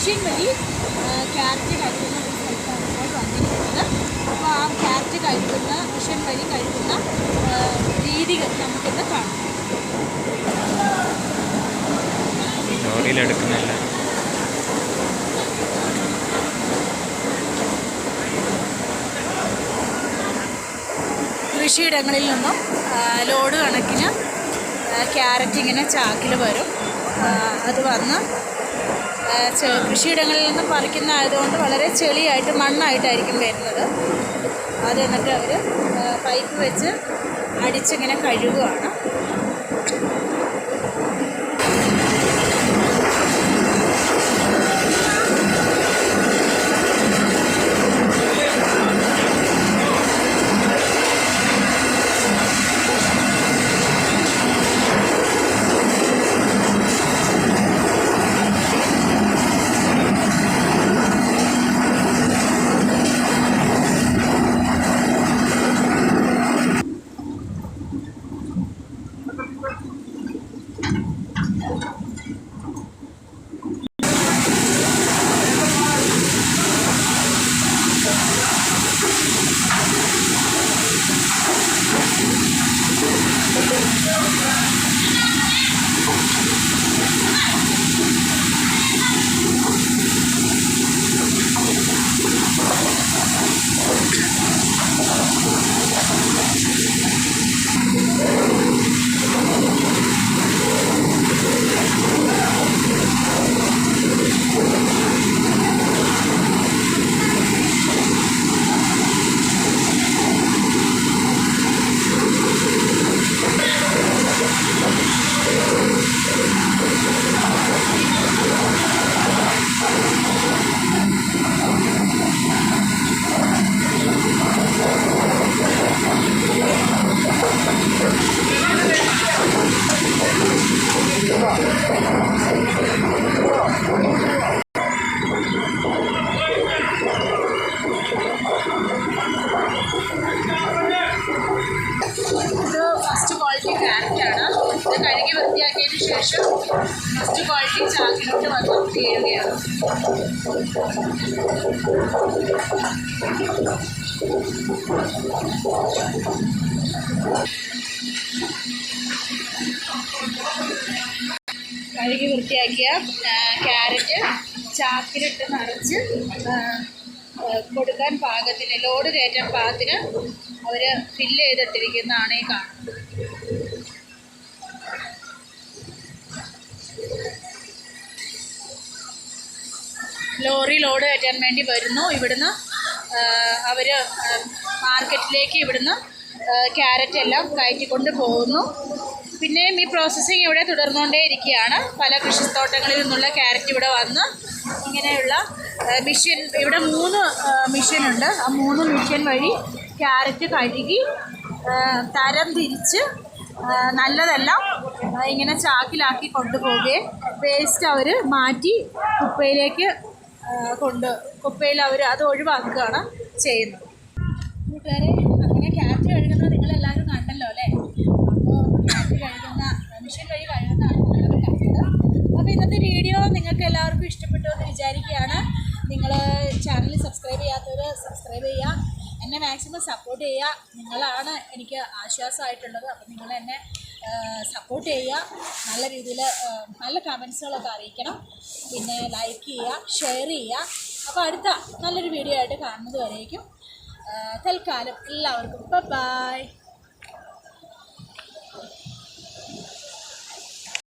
Machine വഴി carrot കഴുകുന്ന ഒരു സ്ഥലത്താണ് ഇപ്പോൾ വന്നിരിക്കുന്നത്. അപ്പോൾ ആ ക്യാരറ്റ് കഴുകുന്ന മെഷീൻ വഴി കഴുകുന്ന രീതികൾ നമുക്കിന്ന് കാണാം. ലോറിയിലെടുക്കുന്നില്ല. കൃഷിയിടങ്ങളിൽ നിന്നും ലോഡ് കണക്കിന് ക്യാരറ്റ് ഇങ്ങനെ ചാക്കിൽ വരും. അത് വന്ന് കൃഷിയിടങ്ങളിൽ നിന്നും പറിക്കുന്ന ആയതുകൊണ്ട് വളരെ ചെളിയായിട്ട് മണ്ണായിട്ടായിരിക്കും വരുന്നത്. അത് എന്നിട്ട് അവർ പൈപ്പ് വെച്ച് അടിച്ചിങ്ങനെ കഴുകുകയാണ്. First quality ക്യാരറ്റാണ്. ഇത് കഴുകി വൃത്തിയാക്കിയതിന് ശേഷം ഫസ്റ്റ് ക്വാളിറ്റി ചാക്കിലോട്ട് വന്ന് തീരുകയാണ്. കഴുകി വൃത്തിയാക്കിയ ക്യാരറ്റ് ചാക്കിലിട്ട് നിറച്ച് കൊടുക്കാൻ പാകത്തിന്, ലോഡ് കയറ്റാൻ പാകത്തിന് അവർ ഫില്ല് ചെയ്തിട്ടിരിക്കുന്നതാണ് ഈ കാണുന്നത്. ലോറി ലോഡ് കയറ്റാൻ വേണ്ടി വരുന്നു. ഇവിടുന്ന് അവർ മാർക്കറ്റിലേക്ക് ഇവിടുന്ന് ക്യാരറ്റ് എല്ലാം കയറ്റിക്കൊണ്ട് പോകുന്നു. പിന്നെയും ഈ പ്രോസസ്സിങ് ഇവിടെ തുടർന്നുകൊണ്ടേ ഇരിക്കുകയാണ്. പല കൃഷിത്തോട്ടങ്ങളിൽ നിന്നുള്ള ക്യാരറ്റ് ഇവിടെ വന്ന് ഇങ്ങനെയുള്ള മെഷീൻ, ഇവിടെ 3 മെഷീനുണ്ട്. ആ 3 മെഷീൻ വഴി ക്യാരറ്റ് കഴുകി തരം തിരിച്ച് നല്ലതെല്ലാം ഇങ്ങനെ ചാക്കിലാക്കി കൊണ്ടുപോവുകയും വേസ്റ്റ് അവർ മാറ്റി കുപ്പയിലേക്ക് കുപ്പയിൽ അവർ അത് ഒഴിവാക്കുകയാണ് ചെയ്യുന്നത്. കൂട്ടുകാരെ, അങ്ങനെ ക്യാരറ്റ് കഴുകുന്നത് നിങ്ങളെല്ലാവരും കണ്ടല്ലോ അല്ലേ? അപ്പോൾ ക്യാരറ്റ് കഴുകുന്ന മെഷീൻ വഴി കഴുകുന്നതാണ് നിങ്ങളൊക്കെ കണ്ടത്. അപ്പോൾ ഇന്നത്തെ വീഡിയോ നിങ്ങൾക്ക് എല്ലാവർക്കും ഇഷ്ടപ്പെട്ടു എന്ന് വിചാരിക്കുകയാണ്. നിങ്ങൾ ചാനൽ സബ്സ്ക്രൈബ് ചെയ്യാത്തവർ സബ്സ്ക്രൈബ് ചെയ്യുക, എന്നെ മാക്സിമം സപ്പോർട്ട് ചെയ്യുക. നിങ്ങളാണ് എനിക്ക് ആശ്വാസമായിട്ടുള്ളത്. അപ്പോൾ നിങ്ങൾ എന്നെ സപ്പോർട്ട് ചെയ്യുക. നല്ല രീതിയിൽ നല്ല കമൻസുകളൊക്കെ അറിയിക്കണം. പിന്നെ ലൈക്ക് ചെയ്യുക, ഷെയർ ചെയ്യുക. അപ്പോൾ അടുത്ത നല്ലൊരു വീഡിയോ ആയിട്ട് കാണുന്നത് വരേക്കും തൽക്കാലം എല്ലാവർക്കും ബൈ.